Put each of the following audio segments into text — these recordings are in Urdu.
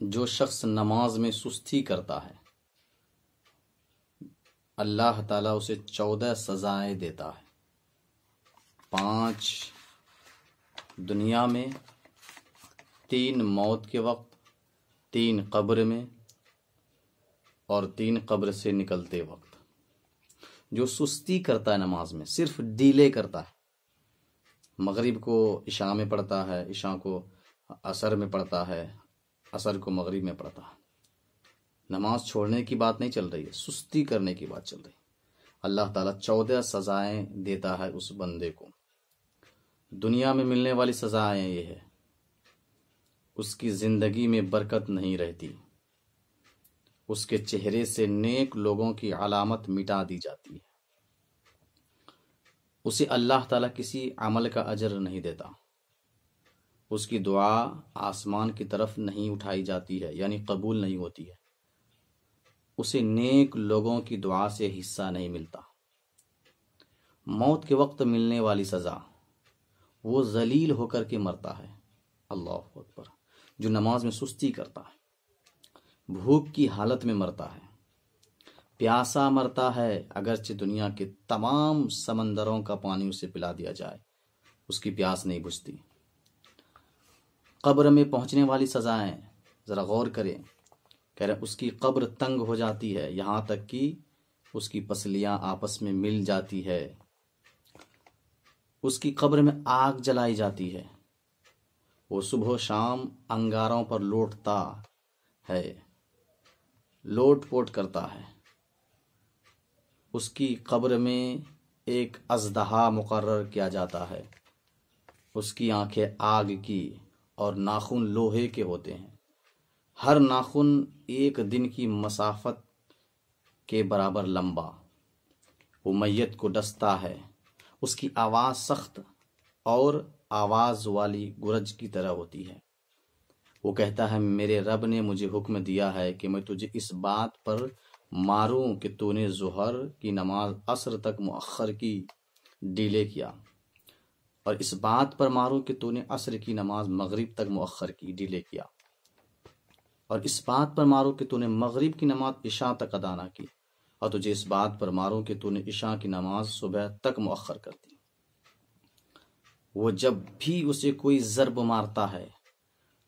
جو شخص نماز میں سستی کرتا ہے اللہ تعالیٰ اسے 14 سزائیں دیتا ہے۔ 5 دنیا میں، 3 موت کے وقت، 3 قبر میں اور 3 قبر سے نکلتے وقت۔ جو سستی کرتا ہے نماز میں، صرف ڈیلے کرتا ہے، مغرب کو عشاء میں پڑھتا ہے، عشاء کو عصر میں پڑھتا ہے، عصر کو مغرب میں پڑھتا ہے، نماز چھوڑنے کی بات نہیں چل رہی ہے، سستی کرنے کی بات چل رہی ہے۔ اللہ تعالیٰ 14 سزائیں دیتا ہے اس بندے کو۔ دنیا میں ملنے والی سزائیں یہ ہے، اس کی زندگی میں برکت نہیں رہتی، اس کے چہرے سے نیک لوگوں کی علامت مٹا دی جاتی ہے، اسے اللہ تعالیٰ کسی عمل کا اجر نہیں دیتا، اس کی دعا آسمان کی طرف نہیں اٹھائی جاتی ہے، یعنی قبول نہیں ہوتی ہے، اسے نیک لوگوں کی دعا سے حصہ نہیں ملتا۔ موت کے وقت ملنے والی سزا، وہ ذلیل ہو کر کے مرتا ہے، اللہ اکبر، جو نماز میں سستی کرتا ہے، بھوک کی حالت میں مرتا ہے، پیاسا مرتا ہے، اگرچہ دنیا کے تمام سمندروں کا پانی اسے پلا دیا جائے اس کی پیاس نہیں بجھتی۔ قبر میں پہنچنے والی سزائیں ذرا غور کریں، کہہ رہے اس کی قبر تنگ ہو جاتی ہے، یہاں تک کہ اس کی پسلیاں آپس میں مل جاتی ہے، اس کی قبر میں آگ جلائی جاتی ہے، وہ صبح و شام انگاروں پر لوٹتا ہے، لوٹ پوٹ کرتا ہے، اس کی قبر میں ایک اژدہا مقرر کیا جاتا ہے، اس کی آنکھیں آگ کی اور ناخن لوہے کے ہوتے ہیں، ہر ناخن 1 دن کی مسافت کے برابر لمبا، وہ میت کو ڈستا ہے، اس کی آواز سخت اور آواز والی گرج کی طرح ہوتی ہے، وہ کہتا ہے میرے رب نے مجھے حکم دیا ہے کہ میں تجھے اس بات پر ماروں کہ تو نے ظہر کی نماز عصر تک مؤخر کی، ڈیلے کیا، اور اس بات پر ماروں کہ تو نے عصر کی نماز مغرب تک مؤخر کی، ڈیلے کیا، اور اس بات پر ماروں کہ تو نے مغرب کی نماز عشاء تک ادا نہ کی، اور تجھے اس بات پر ماروں کہ تو نے عشاء کی نماز صبح تک مؤخر کر دی۔ وہ جب بھی اسے کوئی ضرب مارتا ہے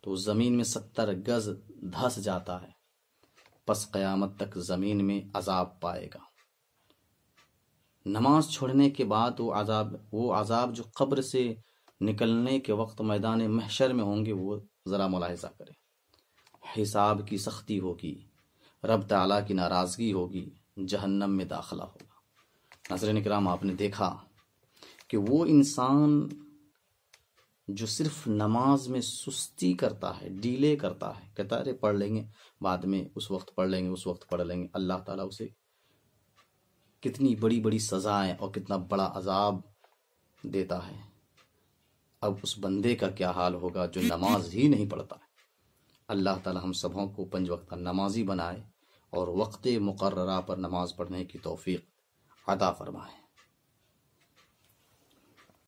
تو زمین میں 70 گز دھس جاتا ہے، پس قیامت تک زمین میں عذاب پائے گا۔ نماز چھوڑنے کے بعد وہ عذاب جو قبر سے نکلنے کے وقت میدان محشر میں ہوں گے، وہ ذرا ملاحظہ کریں۔ حساب کی سختی ہوگی، رب تعالیٰ کی ناراضگی ہوگی، جہنم میں داخلہ ہوگا۔ ناظرین اکرام، آپ نے دیکھا کہ وہ انسان جو صرف نماز میں سستی کرتا ہے، ڈیلے کرتا ہے، کہتا ہے پڑھ لیں گے بعد میں، اس وقت پڑھ لیں گے، اس وقت پڑھ لیں گے، اللہ تعالیٰ اسے کتنی بڑی بڑی سزائیں اور کتنا بڑا عذاب دیتا ہے۔ اب اس بندے کا کیا حال ہوگا جو نماز ہی نہیں پڑھتا ہے۔ اللہ تعالیٰ ہم سبوں کو 5 وقت کا نمازی بنائے اور وقت مقررہ پر نماز پڑھنے کی توفیق عطا فرمائے۔